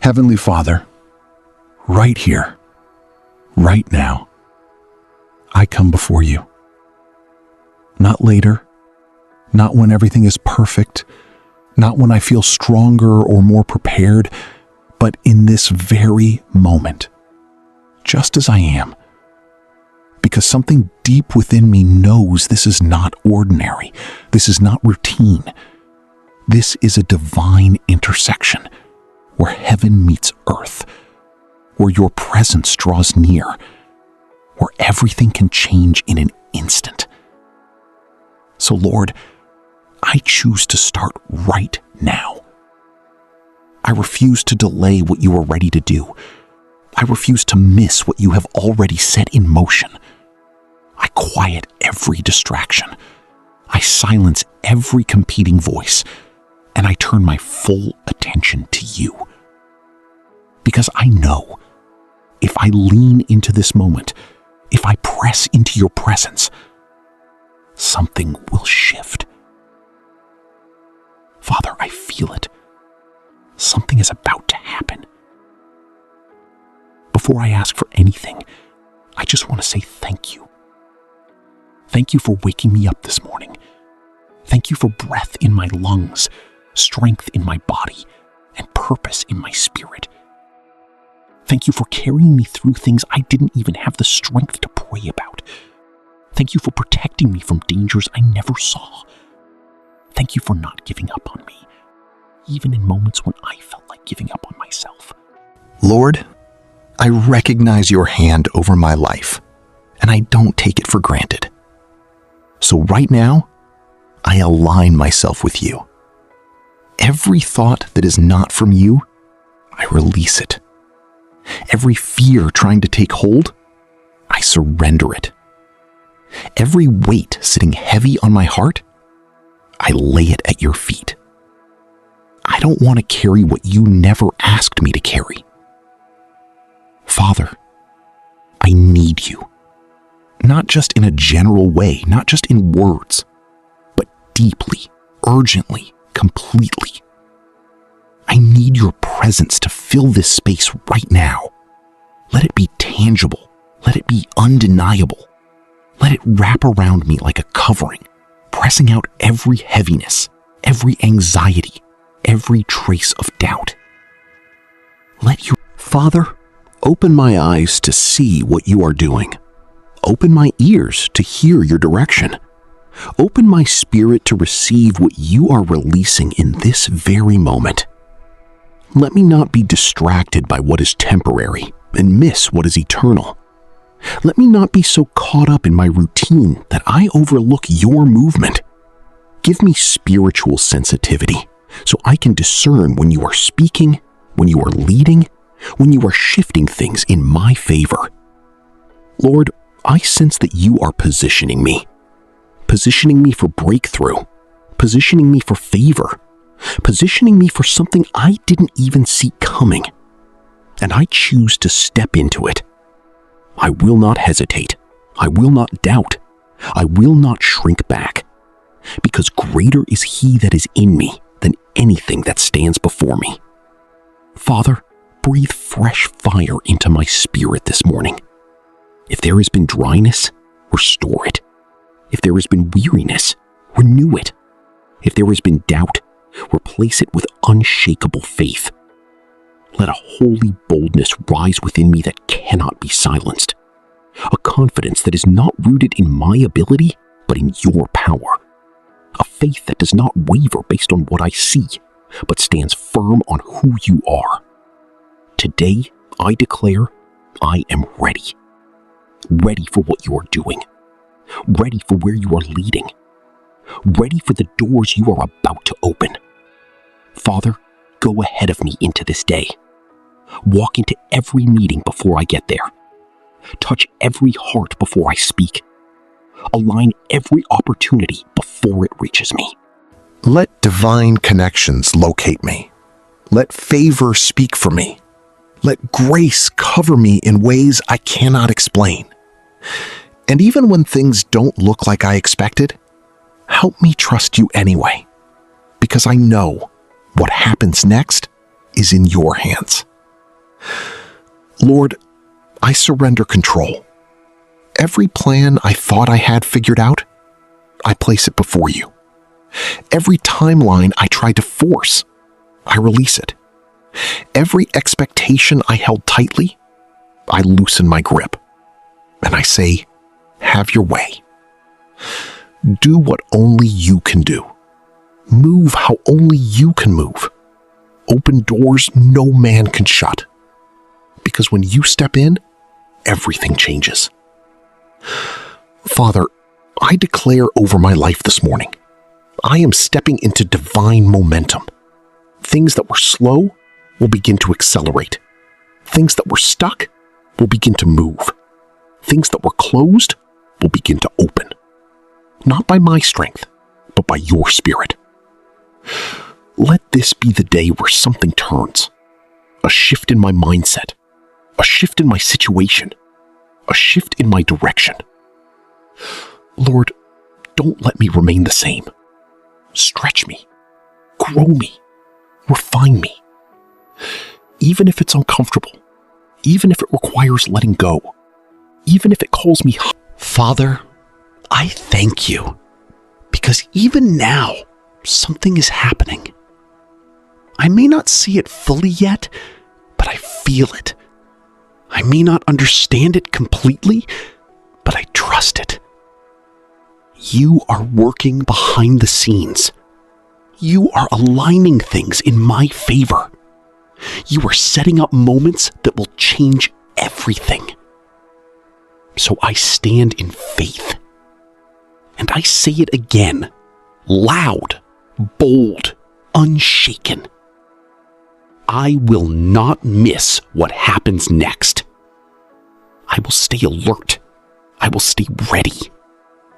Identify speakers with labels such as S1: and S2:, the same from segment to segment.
S1: Heavenly Father, right here, right now, I come before you. Not later, not when everything is perfect, not when I feel stronger or more prepared, but in this very moment, just as I am. Because something deep within me knows this is not ordinary. This is not routine. This is a divine intersection where heaven meets earth, where your presence draws near, where everything can change in an instant. So Lord, I choose to start right now. I refuse to delay what you are ready to do. I refuse to miss what you have already set in motion. I quiet every distraction. I silence every competing voice, and I turn my full attention to you. Because I know if I lean into this moment, if I press into your presence, something will shift. Father, I feel it. Something is about to happen. Before I ask for anything, I just want to say thank you. Thank you for waking me up this morning. Thank you for breath in my lungs, strength in my body, and purpose in my spirit. Thank you for carrying me through things I didn't even have the strength to pray about. Thank you for protecting me from dangers I never saw. Thank you for not giving up on me, even in moments when I felt like giving up on myself.
S2: Lord, I recognize your hand over my life, and I don't take it for granted. So right now, I align myself with you. Every thought that is not from you, I release it. Every fear trying to take hold, I surrender it. Every weight sitting heavy on my heart, I lay it at your feet. I don't want to carry what you never asked me to carry. Father, I need you. Not just in a general way, not just in words, but deeply, urgently, completely. I need your presence to fill this space right now. Let it be tangible. Let it be undeniable. Let it wrap around me like a covering, pressing out every heaviness, every anxiety, every trace of doubt. Let your Father, open my eyes to see what you are doing. Open my ears to hear your direction. Open my spirit to receive what you are releasing in this very moment. Let me not be distracted by what is temporary and miss what is eternal. Let me not be so caught up in my routine that I overlook your movement. Give me spiritual sensitivity so I can discern when you are speaking, when you are leading, when you are shifting things in my favor. Lord, I sense that you are positioning me for breakthrough, positioning me for favor, positioning me for something I didn't even see coming. And I choose to step into it. I will not hesitate. I will not doubt. I will not shrink back. Because greater is he that is in me than anything that stands before me. Father, breathe fresh fire into my spirit this morning. If there has been dryness, restore it. If there has been weariness, renew it. If there has been doubt, replace it with unshakable faith. Let a holy boldness rise within me that cannot be silenced. A confidence that is not rooted in my ability, but in your power. A faith that does not waver based on what I see, but stands firm on who you are. Today, I declare I am ready. Ready for what you are doing. Ready for where you are leading. Ready for the doors you are about to open. Father, go ahead of me into this day. Walk into every meeting before I get there. Touch every heart before I speak. Align every opportunity before it reaches me.
S3: Let divine connections locate me. Let favor speak for me. Let grace cover me in ways I cannot explain. And even when things don't look like I expected, help me trust you anyway, because I know what happens next is in your hands. Lord, I surrender control. Every plan I thought I had figured out, I place it before you. Every timeline I tried to force, I release it. Every expectation I held tightly, I loosen my grip. And I say, have your way. Do what only you can do. Move how only you can move. Open doors no man can shut. Because when you step in, everything changes. Father, I declare over my life this morning, I am stepping into divine momentum. Things that were slow will begin to accelerate. Things that were stuck will begin to move. Things that were closed will begin to open. Not by my strength, but by your Spirit. Let this be the day where something turns. A shift in my mindset. A shift in my situation. A shift in my direction. Lord, don't let me remain the same. Stretch me. Grow me. Refine me. Even if it's uncomfortable. Even if it requires letting go. Even if it calls me...
S2: Father, I thank you, because even now, something is happening. I may not see it fully yet, but I feel it. I may not understand it completely, but I trust it. You are working behind the scenes. You are aligning things in my favor. You are setting up moments that will change everything. So I stand in faith. And I say it again, loud, bold, unshaken. I will not miss what happens next. I will stay alert. I will stay ready.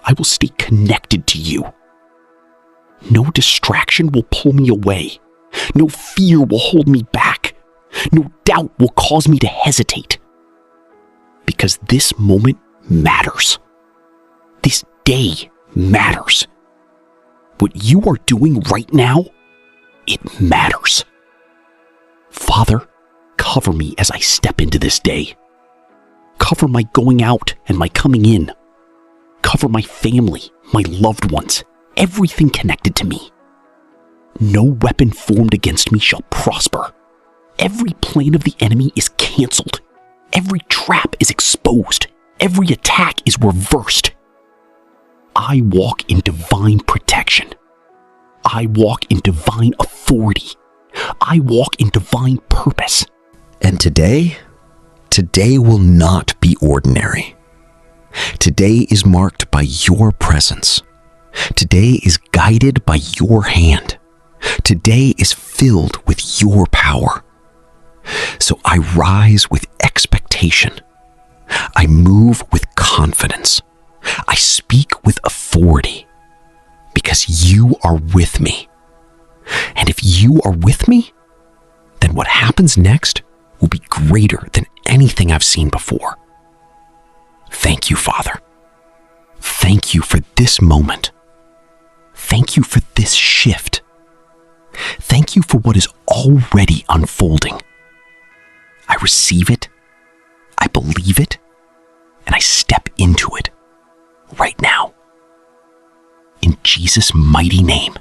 S2: I will stay connected to you. No distraction will pull me away. No fear will hold me back. No doubt will cause me to hesitate. Because this moment matters. This day matters. What you are doing right now, it matters. Father, cover me as I step into this day. Cover my going out and my coming in. Cover my family, my loved ones, everything connected to me. No weapon formed against me shall prosper. Every plan of the enemy is canceled. Every trap is exposed. Every attack is reversed. I walk in divine protection. I walk in divine authority. I walk in divine purpose.
S4: And today will not be ordinary. Today is marked by your presence. Today is guided by your hand. Today is filled with your power. So I rise with expectation. I move with confidence. I speak with authority because you are with me. And if you are with me, then what happens next will be greater than anything I've seen before. Thank you, Father. Thank you for this moment. Thank you for this shift. Thank you for what is already unfolding. I receive it, I believe it, and I step into it right now. In Jesus' mighty name.